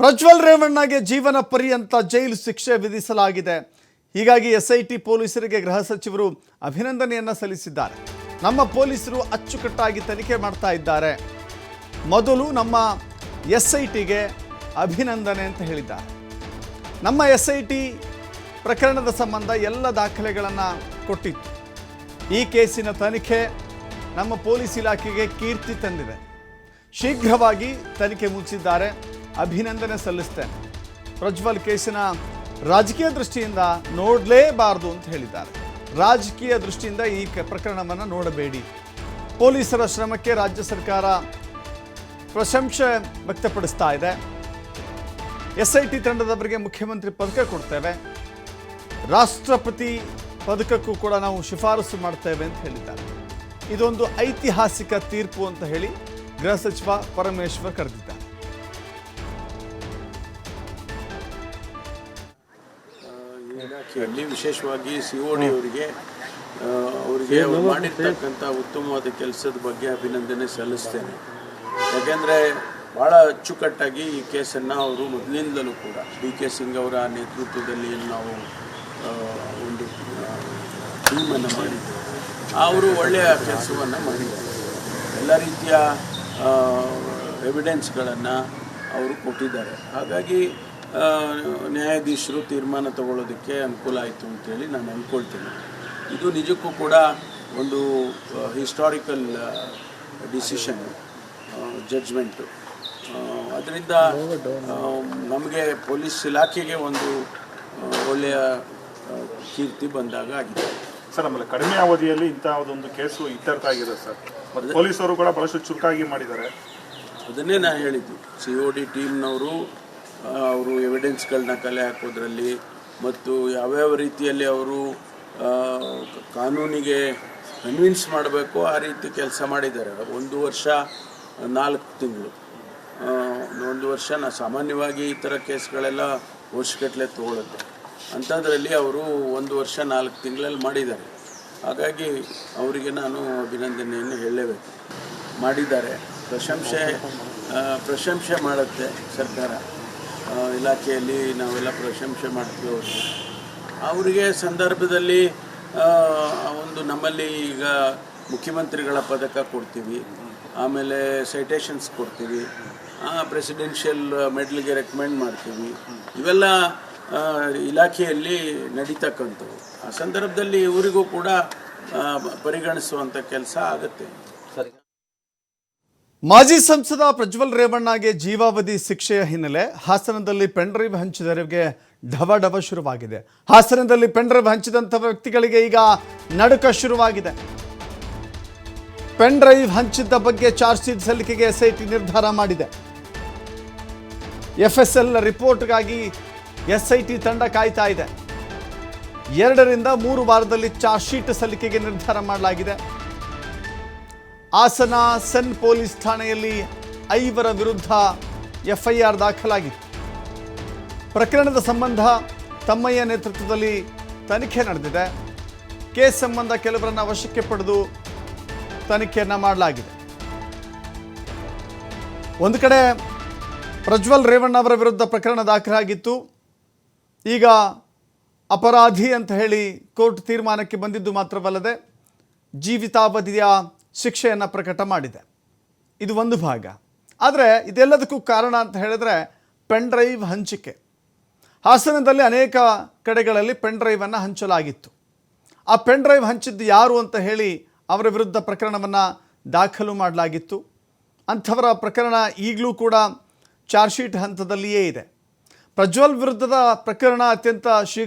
ಪ್ರಜ್ವಲ್ ರೇವಣ್ಣಗೆ ಜೀವನ ಪರ್ಯಂತ ಜೈಲು ಶಿಕ್ಷೆ ವಿಧಿಸಲಾಗಿದೆ. ಹೀಗಾಗಿ ಎಸ್ಐಟಿ ಪೊಲೀಸರಿಗೆ ಗೃಹ ಸಚಿವರು ಅಭಿನಂದನೆಯನ್ನು ಸಲ್ಲಿಸಿದ್ದಾರೆ. ನಮ್ಮ ಪೊಲೀಸರು ಅಚ್ಚುಕಟ್ಟಾಗಿ ತನಿಖೆ ಮಾಡ್ತಾ ಇದ್ದಾರೆ. ಮೊದಲು ನಮ್ಮ ಎಸ್ಐಟಿಗೆ ಅಭಿನಂದನೆ ಅಂತ ಹೇಳಿದ್ದಾರೆ. ನಮ್ಮ ಎಸ್ಐಟಿ ಪ್ರಕರಣದ ಸಂಬಂಧ ಎಲ್ಲ ದಾಖಲೆಗಳನ್ನು ಕೊಟ್ಟಿತ್ತು. ಈ ಕೇಸಿನ ತನಿಖೆ ನಮ್ಮ ಪೊಲೀಸ್ ಇಲಾಖೆಗೆ ಕೀರ್ತಿ ತಂದಿದೆ. ಶೀಘ್ರವಾಗಿ ತನಿಖೆ ಮುಗಿಸಿದ್ದಾರೆ. ಅಭಿನಂದನೆ ಸಲ್ಲಿಸ್ತೇನೆ. ಪ್ರಜ್ವಲ್ ಕೇಸಿನ ರಾಜಕೀಯ ದೃಷ್ಟಿಯಿಂದ ನೋಡಲೇಬಾರದು ಅಂತ ಹೇಳಿದ್ದಾರೆ. ರಾಜಕೀಯ ದೃಷ್ಟಿಯಿಂದ ಈ ಪ್ರಕರಣವನ್ನು ನೋಡಬೇಡಿ. ಪೊಲೀಸರ ಶ್ರಮಕ್ಕೆ ರಾಜ್ಯ ಸರ್ಕಾರ ಪ್ರಶಂಸೆ ವ್ಯಕ್ತಪಡಿಸ್ತಾ ಇದೆ. ಎಸ್ಐಟಿ ತಂಡದವರಿಗೆ ಮುಖ್ಯಮಂತ್ರಿ ಪದಕ ಕೊಡ್ತೇವೆ, ರಾಷ್ಟ್ರಪತಿ ಪದಕಕ್ಕೂ ಕೂಡ ನಾವು ಶಿಫಾರಸು ಮಾಡ್ತೇವೆ ಅಂತ ಹೇಳಿದ್ದಾರೆ. ಇದೊಂದು ಐತಿಹಾಸಿಕ ತೀರ್ಪು ಅಂತ ಹೇಳಿ ಗೃಹ ಸಚಿವ ಪರಮೇಶ್ವರ್ ಕರೆದಿದ್ದಾರೆ. ಇಲಾಖೆಯಲ್ಲಿ ವಿಶೇಷವಾಗಿ ಸಿಒಡಿ ಅವರಿಗೆ ಅವರು ಮಾಡಿರ್ತಕ್ಕಂಥ ಉತ್ತಮವಾದ ಕೆಲಸದ ಬಗ್ಗೆ ಅಭಿನಂದನೆ ಸಲ್ಲಿಸ್ತೇನೆ. ಯಾಕೆಂದರೆ ಭಾಳ ಅಚ್ಚುಕಟ್ಟಾಗಿ ಈ ಕೇಸನ್ನು ಅವರು ಮೊದಲಿಂದಲೂ ಕೂಡ DK ಸಿಂಗ್ ಅವರ ನೇತೃತ್ವದಲ್ಲಿ ನಾವು ಒಂದು ಟೀಮನ್ನು ಮಾಡಿದ್ದೇವೆ. ಅವರು ಒಳ್ಳೆಯ ಕೆಲಸವನ್ನು ಮಾಡಿದ್ದಾರೆ. ಎಲ್ಲ ರೀತಿಯ ಎವಿಡೆನ್ಸ್ಗಳನ್ನು ಅವರು ಕೊಟ್ಟಿದ್ದಾರೆ. ಹಾಗಾಗಿ ನ್ಯಾಯಾಧೀಶರು ತೀರ್ಮಾನ ತಗೊಳ್ಳೋದಕ್ಕೆ ಅನುಕೂಲ ಆಯಿತು ಅಂತೇಳಿ ನಾನು ಅಂದ್ಕೊಳ್ತೀನಿ. ಇದು ನಿಜಕ್ಕೂ ಕೂಡ ಒಂದು ಹಿಸ್ಟಾರಿಕಲ್ ಡಿಸಿಷನ್ ಜಡ್ಜ್ಮೆಂಟು. ಅದರಿಂದ ನಮಗೆ ಪೊಲೀಸ್ ಇಲಾಖೆಗೆ ಒಂದು ಒಳ್ಳೆಯ ಕೀರ್ತಿ ಬಂದಾಗ ಆಗಿದೆ. ಸರ್, ಆಮೇಲೆ ಕಡಿಮೆ ಅವಧಿಯಲ್ಲಿ ಇಂಥದ್ದೊಂದು ಕೇಸು ಇತ್ಯರ್ಥ ಆಗಿದೆ ಸರ್. ಮತ್ತು ಪೊಲೀಸರು ಕೂಡ ಭಾಳಷ್ಟು ಚುರುಕಾಗಿ ಮಾಡಿದ್ದಾರೆ. ಅದನ್ನೇ ನಾನು ಹೇಳಿದ್ದು, COD ಟೀಮ್ನವರು ಅವರು ಎವಿಡೆನ್ಸ್ಗಳನ್ನ ಕಲೆ ಹಾಕೋದ್ರಲ್ಲಿ ಮತ್ತು ಯಾವ್ಯಾವ ರೀತಿಯಲ್ಲಿ ಅವರು ಕಾನೂನಿಗೆ ಕನ್ವಿನ್ಸ್ ಮಾಡಬೇಕು ಆ ರೀತಿ ಕೆಲಸ ಮಾಡಿದ್ದಾರೆ. 1 ವರ್ಷ 4 ತಿಂಗಳು, 1 ವರ್ಷ ಸಾಮಾನ್ಯವಾಗಿ ಈ ಥರ ಕೇಸ್ಗಳೆಲ್ಲ ವರ್ಷಗಟ್ಟಲೆ ತೊಗೊಳುತ್ತೆ. ಅಂಥದ್ರಲ್ಲಿ ಅವರು 1 ವರ್ಷ 4 ತಿಂಗಳಲ್ಲಿ ಮಾಡಿದ್ದಾರೆ. ಹಾಗಾಗಿ ಅವರಿಗೆ ನಾನು ಅಭಿನಂದನೆಯನ್ನು ಹೇಳಲೇಬೇಕು. ಮಾಡಿದ್ದಾರೆ. ಪ್ರಶಂಸೆ ಮಾಡುತ್ತೆ ಸರ್ಕಾರ. ಇಲಾಖೆಯಲ್ಲಿ ನಾವೆಲ್ಲ ಪ್ರಶಂಸೆ ಮಾಡ್ತೀವಿ. ಅವರಿಗೆ ಸಂದರ್ಭದಲ್ಲಿ ಒಂದು ನಮ್ಮಲ್ಲಿ ಈಗ ಮುಖ್ಯಮಂತ್ರಿಗಳ ಪದಕ ಕೊಡ್ತೀವಿ, ಆಮೇಲೆ ಸೈಟೇಷನ್ಸ್ ಕೊಡ್ತೀವಿ, ಪ್ರೆಸಿಡೆನ್ಷಿಯಲ್ ಮೆಡಲ್ಗೆ ರೆಕಮೆಂಡ್ ಮಾಡ್ತೀವಿ. ಇವೆಲ್ಲ ಇಲಾಖೆಯಲ್ಲಿ ನಡೀತಕ್ಕಂಥವು. ಆ ಸಂದರ್ಭದಲ್ಲಿ ಇವರಿಗೂ ಕೂಡ ಪರಿಗಣಿಸುವಂಥ ಕೆಲಸ ಆಗುತ್ತೆ. ಸರಿ. ಮಾಜಿ ಸಂಸದ ಪ್ರಜ್ವಲ್ ರೇವಣ್ಣಗೆ ಜೀವಾವಧಿ ಶಿಕ್ಷೆಯ ಹಿನ್ನೆಲೆ ಹಾಸನದಲ್ಲಿ ಪೆನ್ಡ್ರೈವ್ ಹಂಚಿದವರಿಗೆ ಢವಢವ ಶುರುವಾಗಿದೆ. ಹಾಸನದಲ್ಲಿ ಪೆನ್ಡ್ರೈವ್ ಹಂಚಿದಂಥ ವ್ಯಕ್ತಿಗಳಿಗೆ ಈಗ ನಡುಕ ಶುರುವಾಗಿದೆ. ಪೆನ್ಡ್ರೈವ್ ಹಂಚಿದ್ದ ಬಗ್ಗೆ ಚಾರ್ಜ್ ಶೀಟ್ ಸಲ್ಲಿಕೆಗೆ SIT ನಿರ್ಧಾರ ಮಾಡಿದೆ. FSL ರಿಪೋರ್ಟ್ಗಾಗಿ SIT ತಂಡ ಕಾಯ್ತಾ ಇದೆ. 2 ರಿಂದ 3 ವಾರದಲ್ಲಿ ಚಾರ್ಜ್ ಶೀಟ್ ಸಲ್ಲಿಕೆಗೆ ನಿರ್ಧಾರ ಮಾಡಲಾಗಿದೆ. ಹಾಸನ ಸೆನ್ ಪೊಲೀಸ್ ಠಾಣೆಯಲ್ಲಿ 5 ವಿರುದ್ಧ FIR ದಾಖಲಾಗಿತ್ತು. ಪ್ರಕರಣದ ಸಂಬಂಧ ತಮ್ಮಯ್ಯ ನೇತೃತ್ವದಲ್ಲಿ ತನಿಖೆ ನಡೆದಿದೆ. ಕೇಸ್ ಸಂಬಂಧ ಕೆಲವರನ್ನು ವಶಕ್ಕೆ ಪಡೆದು ತನಿಖೆಯನ್ನು ಮಾಡಲಾಗಿದೆ. ಒಂದು ಕಡೆ ಪ್ರಜ್ವಲ್ ರೇವಣ್ಣ ಅವರ ವಿರುದ್ಧ ಪ್ರಕರಣ ದಾಖಲಾಗಿತ್ತು. ಈಗ ಅಪರಾಧಿ ಅಂತ ಹೇಳಿ ಕೋರ್ಟ್ ತೀರ್ಮಾನಕ್ಕೆ ಬಂದಿದ್ದು ಮಾತ್ರವಲ್ಲದೆ ಜೀವಿತಾವಧಿಯ ಶಿಕ್ಷೆಯನ್ನು ಪ್ರಕಟ ಮಾಡಿದೆ. ಇದು ಒಂದು ಭಾಗ. ಆದರೆ ಇದೆಲ್ಲದಕ್ಕೂ ಕಾರಣ ಅಂತ ಹೇಳಿದ್ರೆ ಪೆನ್ಡ್ರೈವ್ ಹಂಚಿಕೆ. ಹಾಸನದಲ್ಲಿ ಅನೇಕ ಕಡೆಗಳಲ್ಲಿ ಪೆನ್ಡ್ರೈವನ್ನು ಹಂಚಲಾಗಿತ್ತು. ಆ ಪೆನ್ಡ್ರೈವ್ ಹಂಚಿದ್ದು ಯಾರು ಅಂತ ಹೇಳಿ ಅವರ ವಿರುದ್ಧ ಪ್ರಕರಣವನ್ನು ದಾಖಲು ಮಾಡಲಾಗಿತ್ತು. ಅಂಥವರ ಪ್ರಕರಣ ಈಗಲೂ ಕೂಡ ಚಾರ್ಜ್ ಶೀಟ್ ಹಂತದಲ್ಲಿಯೇ ಇದೆ. ಪ್ರಜ್ವಲ್ ವಿರುದ್ಧದ ಪ್ರಕರಣ ಅತ್ಯಂತ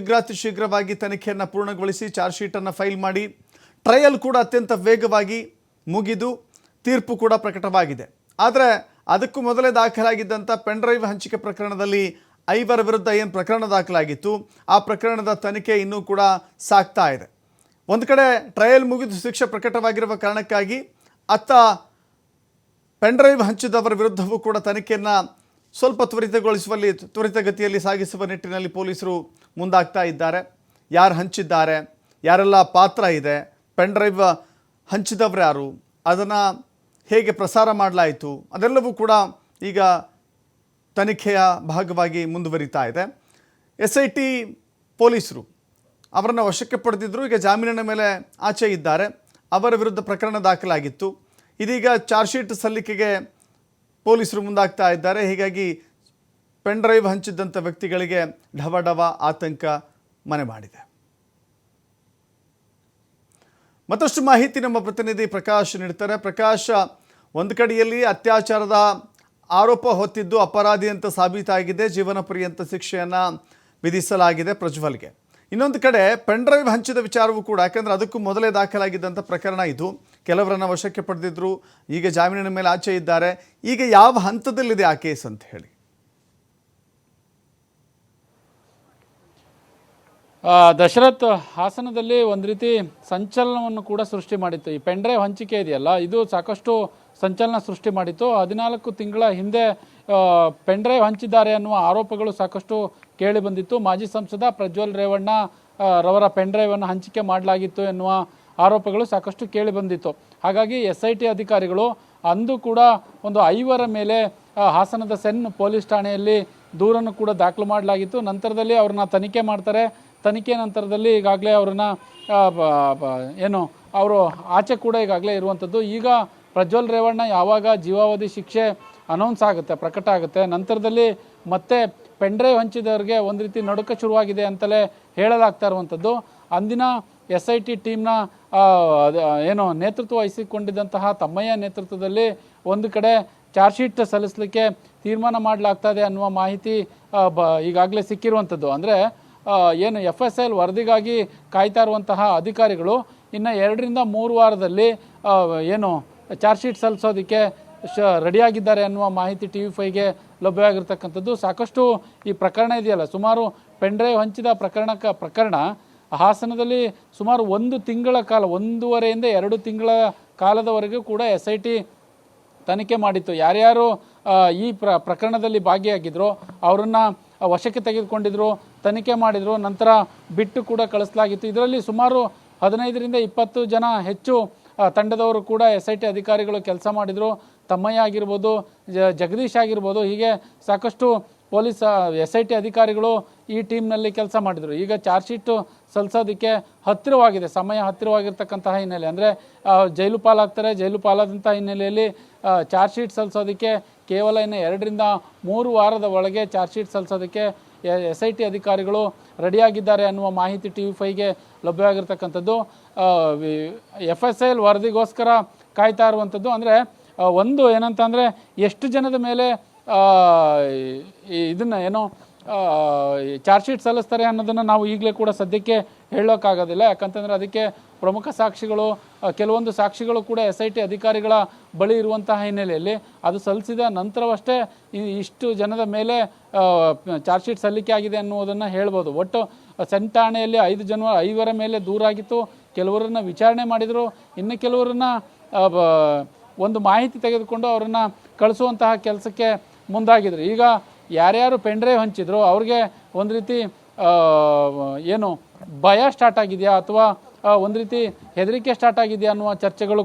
ಶೀಘ್ರವಾಗಿ ತನಿಖೆಯನ್ನು ಪೂರ್ಣಗೊಳಿಸಿ ಚಾರ್ಜ್ ಶೀಟನ್ನು ಫೈಲ್ ಮಾಡಿ ಟ್ರಯಲ್ ಕೂಡ ಅತ್ಯಂತ ವೇಗವಾಗಿ ಮುಗಿದು ತೀರ್ಪು ಕೂಡ ಪ್ರಕಟವಾಗಿದೆ. ಆದರೆ ಅದಕ್ಕೂ ಮೊದಲೇ ದಾಖಲಾಗಿದ್ದಂಥ ಪೆನ್ಡ್ರೈವ್ ಹಂಚಿಕೆ ಪ್ರಕರಣದಲ್ಲಿ 5 ವಿರುದ್ಧ ಏನು ಪ್ರಕರಣ ದಾಖಲಾಗಿತ್ತು ಆ ಪ್ರಕರಣದ ತನಿಖೆ ಇನ್ನೂ ಕೂಡ ಸಾಗ್ತಾ ಇದೆ. ಒಂದು ಕಡೆ ಟ್ರಯಲ್ ಮುಗಿದು ಶಿಕ್ಷೆ ಪ್ರಕಟವಾಗಿರುವ ಕಾರಣಕ್ಕಾಗಿ ಅತ್ತ ಪೆನ್ಡ್ರೈವ್ ಹಂಚಿದವರ ವಿರುದ್ಧವೂ ಕೂಡ ತನಿಖೆಯನ್ನು ಸ್ವಲ್ಪ ತ್ವರಿತಗತಿಯಲ್ಲಿ ಸಾಗಿಸುವ ನಿಟ್ಟಿನಲ್ಲಿ ಪೊಲೀಸರು ಮುಂದಾಗ್ತಾ ಇದ್ದಾರೆ. ಯಾರು ಹಂಚಿದ್ದಾರೆ, ಯಾರೆಲ್ಲ ಪಾತ್ರ ಇದೆ, ಪೆನ್ಡ್ರೈವ್ ಹಂಚಿದವರು ಯಾರು, ಅದನ್ನು ಹೇಗೆ ಪ್ರಸಾರ ಮಾಡಲಾಯಿತು, ಅದೆಲ್ಲವೂ ಕೂಡ ಈಗ ತನಿಖೆಯ ಭಾಗವಾಗಿ ಮುಂದುವರಿತಾ ಇದೆ. SIT ಪೊಲೀಸರು ಅವರನ್ನು ವಶಕ್ಕೆ ಪಡೆದಿದ್ದರು. ಈಗ ಜಾಮೀನಿನ ಮೇಲೆ ಆಚೆ ಇದ್ದಾರೆ. ಅವರ ವಿರುದ್ಧ ಪ್ರಕರಣ ದಾಖಲಾಗಿತ್ತು. ಇದೀಗ ಚಾರ್ಜ್ ಶೀಟ್ ಸಲ್ಲಿಕೆಗೆ ಪೊಲೀಸರು ಮುಂದಾಗ್ತಾ ಇದ್ದಾರೆ. ಹೀಗಾಗಿ ಪೆನ್ ಡ್ರೈವ್ ಹಂಚಿದ್ದಂಥ ವ್ಯಕ್ತಿಗಳಿಗೆ ಢವಢವ ಆತಂಕ ಮನೆ ಮಾಡಿದೆ. ಮತ್ತಷ್ಟು ಮಾಹಿತಿ ನಮ್ಮ ಪ್ರತಿನಿಧಿ ಪ್ರಕಾಶ್ ನೀಡ್ತಾರೆ. ಪ್ರಕಾಶ್, ಒಂದು ಕಡೆಯಲ್ಲಿ ಅತ್ಯಾಚಾರದ ಆರೋಪ ಹೊತ್ತಿದ್ದು ಅಪರಾಧಿ ಅಂತ ಸಾಬೀತಾಗಿದೆ, ಜೀವನ ಪರ್ಯಂತ ಶಿಕ್ಷೆಯನ್ನು ವಿಧಿಸಲಾಗಿದೆ ಪ್ರಜ್ವಲ್ಗೆ. ಇನ್ನೊಂದು ಕಡೆ ಪೆನ್ ಡ್ರೈವ್ ಹಂಚಿದ ವಿಚಾರವೂ ಕೂಡ, ಯಾಕಂದರೆ ಅದಕ್ಕೂ ಮೊದಲೇ ದಾಖಲಾಗಿದ್ದಂಥ ಪ್ರಕರಣ ಇದು. ಕೆಲವರನ್ನು ವಶಕ್ಕೆ ಪಡೆದಿದ್ದರು, ಈಗ ಜಾಮೀನಿನ ಮೇಲೆ ಆಚೆ ಇದ್ದಾರೆ. ಈಗ ಯಾವ ಹಂತದಲ್ಲಿದೆ ಆ ಕೇಸ್ ಅಂತ ಹೇಳಿ? ದಶರಥ್, ಹಾಸನದಲ್ಲಿ ಒಂದು ರೀತಿ ಸಂಚಲನವನ್ನು ಕೂಡ ಸೃಷ್ಟಿ ಮಾಡಿತ್ತು. ಈ ಪೆನ್ ಡ್ರೈವ್ ಹಂಚಿಕೆ ಇದೆಯಲ್ಲ, ಇದು ಸಾಕಷ್ಟು ಸಂಚಲನ ಸೃಷ್ಟಿ ಮಾಡಿತ್ತು. 14 ತಿಂಗಳ ಹಿಂದೆ ಪೆನ್ ಡ್ರೈವ್ ಹಂಚಿದ್ದಾರೆ ಅನ್ನುವ ಆರೋಪಗಳು ಸಾಕಷ್ಟು ಕೇಳಿ ಬಂದಿತ್ತು. ಮಾಜಿ ಸಂಸದ ಪ್ರಜ್ವಲ್ ರೇವಣ್ಣ ರವರ ಪೆನ್ ಡ್ರೈವನ್ನು ಹಂಚಿಕೆ ಮಾಡಲಾಗಿತ್ತು ಎನ್ನುವ ಆರೋಪಗಳು ಸಾಕಷ್ಟು ಕೇಳಿ ಬಂದಿತ್ತು. ಹಾಗಾಗಿ SIT ಅಧಿಕಾರಿಗಳು ಅಂದು ಕೂಡ ಒಂದು 5 ಮೇಲೆ ಹಾಸನದ ಸೆನ್ ಪೊಲೀಸ್ ಠಾಣೆಯಲ್ಲಿ ದೂರನ್ನು ಕೂಡ ದಾಖಲು ಮಾಡಲಾಗಿತ್ತು. ನಂತರದಲ್ಲಿ ಅವ್ರನ್ನ ತನಿಖೆ ಮಾಡ್ತಾರೆ. ತನಿಖೆ ನಂತರದಲ್ಲಿ ಈಗಾಗಲೇ ಅವ್ರನ್ನ ಅವರು ಆಚೆ ಕೂಡ ಈಗಾಗಲೇ ಇರುವಂಥದ್ದು. ಈಗ ಪ್ರಜ್ವಲ್ ರೇವಣ್ಣ ಯಾವಾಗ ಜೀವಾವಧಿ ಶಿಕ್ಷೆ ಅನೌನ್ಸ್ ಆಗುತ್ತೆ, ಪ್ರಕಟ ಆಗುತ್ತೆ, ನಂತರದಲ್ಲಿ ಮತ್ತೆ ಪೆನ್ ಡ್ರೈವ್ ಹಂಚಿದವ್ರಿಗೆ ಒಂದು ರೀತಿ ನಡುಕ ಶುರುವಾಗಿದೆ ಅಂತಲೇ ಹೇಳಲಾಗ್ತಾ ಇರುವಂಥದ್ದು. ಅಂದಿನ SIT ಟೀಮ್ನ ನೇತೃತ್ವ ವಹಿಸಿಕೊಂಡಿದ್ದಂತಹ ತಮ್ಮಯ್ಯ ನೇತೃತ್ವದಲ್ಲಿ ಒಂದು ಕಡೆ ಚಾರ್ಜ್ ಶೀಟ್ ಸಲ್ಲಿಸಲಿಕ್ಕೆ ತೀರ್ಮಾನ ಮಾಡಲಾಗ್ತಾ ಇದೆ ಅನ್ನುವ ಮಾಹಿತಿ ಈಗಾಗಲೇ ಸಿಕ್ಕಿರುವಂಥದ್ದು. ಅಂದರೆ FSL ವರದಿಗಾಗಿ ಕಾಯ್ತಾ ಇರುವಂತಹ ಅಧಿಕಾರಿಗಳು ಇನ್ನು 2 ರಿಂದ 3 ವಾರದಲ್ಲಿ ಚಾರ್ಜ್ ಶೀಟ್ ಸಲ್ಲಿಸೋದಕ್ಕೆ ರೆಡಿಯಾಗಿದ್ದಾರೆ ಅನ್ನುವ ಮಾಹಿತಿ TV5ಗೆ ಲಭ್ಯವಾಗಿರ್ತಕ್ಕಂಥದ್ದು. ಸಾಕಷ್ಟು ಈ ಪ್ರಕರಣ ಇದೆಯಲ್ಲ, ಸುಮಾರು ಪೆನ್ ಡ್ರೈವ್ ಹಂಚಿದ ಪ್ರಕರಣ ಹಾಸನದಲ್ಲಿ ಸುಮಾರು 1 ತಿಂಗಳ ಕಾಲ, 1.5 ರಿಂದ 2 ತಿಂಗಳ ಕಾಲದವರೆಗೂ ಕೂಡ SIT ತನಿಖೆ ಮಾಡಿತ್ತು. ಯಾರ್ಯಾರು ಈ ಪ್ರಕರಣದಲ್ಲಿ ಭಾಗಿಯಾಗಿದ್ರು ಅವರನ್ನು ವಶಕ್ಕೆ ತೆಗೆದುಕೊಂಡಿದ್ರು, ತನಿಖೆ ಮಾಡಿದರು, ನಂತರ ಬಿಟ್ಟು ಕೂಡ ಕಳಿಸಲಾಗಿತ್ತು. ಇದರಲ್ಲಿ ಸುಮಾರು 15 ರಿಂದ 20 ಜನ ಹೆಚ್ಚು ತಂಡದವರು ಕೂಡ SIT ಅಧಿಕಾರಿಗಳು ಕೆಲಸ ಮಾಡಿದರು. ತಮ್ಮಯ್ಯ ಆಗಿರ್ಬೋದು, ಜಗದೀಶ್ ಆಗಿರ್ಬೋದು, ಹೀಗೆ ಸಾಕಷ್ಟು ಪೊಲೀಸ್ SIT ಅಧಿಕಾರಿಗಳು ಈ ಟೀಮ್ನಲ್ಲಿ ಕೆಲಸ ಮಾಡಿದರು. ಈಗ ಚಾರ್ಜ್ ಶೀಟು ಸಲ್ಲಿಸೋದಕ್ಕೆ ಹತ್ತಿರವಾಗಿದೆ, ಸಮಯ ಹತ್ತಿರವಾಗಿರ್ತಕ್ಕಂತಹ ಹಿನ್ನೆಲೆ, ಅಂದರೆ ಜೈಲು ಪಾಲಾಗ್ತಾರೆ. ಜೈಲು ಪಾಲಾದಂಥ ಹಿನ್ನೆಲೆಯಲ್ಲಿ ಚಾರ್ಜ್ ಶೀಟ್ ಸಲ್ಲಿಸೋದಕ್ಕೆ ಕೇವಲ ಇನ್ನು 2 ರಿಂದ 3 ವಾರದ ಒಳಗೆ ಚಾರ್ಜ್ ಶೀಟ್ ಸಲ್ಲಿಸೋದಕ್ಕೆ SIT ಅಧಿಕಾರಿಗಳು ರೆಡಿಯಾಗಿದ್ದಾರೆ ಅನ್ನುವ ಮಾಹಿತಿ TV5ಗೆ ಲಭ್ಯವಾಗಿರ್ತಕ್ಕಂಥದ್ದು. FSL ವರದಿಗೋಸ್ಕರ ಕಾಯ್ತಾ ಇರುವಂಥದ್ದು. ಅಂದರೆ ಒಂದು ಏನಂತಂದರೆ ಎಷ್ಟು ಜನದ ಮೇಲೆ ಇದನ್ನು ಚಾರ್ಜ್ ಶೀಟ್ ಸಲ್ಲಿಸ್ತಾರೆ ಅನ್ನೋದನ್ನು ನಾವು ಈಗಲೇ ಕೂಡ ಸದ್ಯಕ್ಕೆ ಹೇಳೋಕ್ಕಾಗೋದಿಲ್ಲ. ಯಾಕಂತಂದರೆ ಅದಕ್ಕೆ ಪ್ರಮುಖ ಸಾಕ್ಷಿಗಳು, ಕೆಲವೊಂದು ಸಾಕ್ಷಿಗಳು ಕೂಡ SIT ಅಧಿಕಾರಿಗಳ ಬಳಿ ಇರುವಂತಹ ಹಿನ್ನೆಲೆಯಲ್ಲಿ ಅದು ಸಲ್ಲಿಸಿದ ನಂತರವಷ್ಟೇ ಇಷ್ಟು ಜನದ ಮೇಲೆ ಚಾರ್ಜ್ ಶೀಟ್ ಸಲ್ಲಿಕೆ ಆಗಿದೆ ಅನ್ನುವುದನ್ನು ಹೇಳ್ಬೋದು. ಒಟ್ಟು ಸೆನ್ ಠಾಣೆಯಲ್ಲಿ 5 ಮೇಲೆ ದೂರಾಗಿತ್ತು. ಕೆಲವರನ್ನು ವಿಚಾರಣೆ ಮಾಡಿದರು, ಇನ್ನು ಕೆಲವರನ್ನು ಒಂದು ಮಾಹಿತಿ ತೆಗೆದುಕೊಂಡು ಅವರನ್ನು ಕಳಿಸುವಂತಹ ಕೆಲಸಕ್ಕೆ ಮುಂದಾಗಿದ್ರು. ಈಗ ಯಾರ್ಯಾರು ಪೆನ್ ಡ್ರೈವ್ ಹಂಚಿದ್ರು ಅವ್ರಿಗೆ ಒಂದು ರೀತಿ ಭಯ ಸ್ಟಾರ್ಟ್ ಆಗಿದೆಯಾ ಅಥವಾ ಒಂದು ರೀತಿ ಹೆದರಿಕೆ ಸ್ಟಾರ್ಟ್ ಆಗಿದೆಯಾ ಅನ್ನುವ ಚರ್ಚೆಗಳು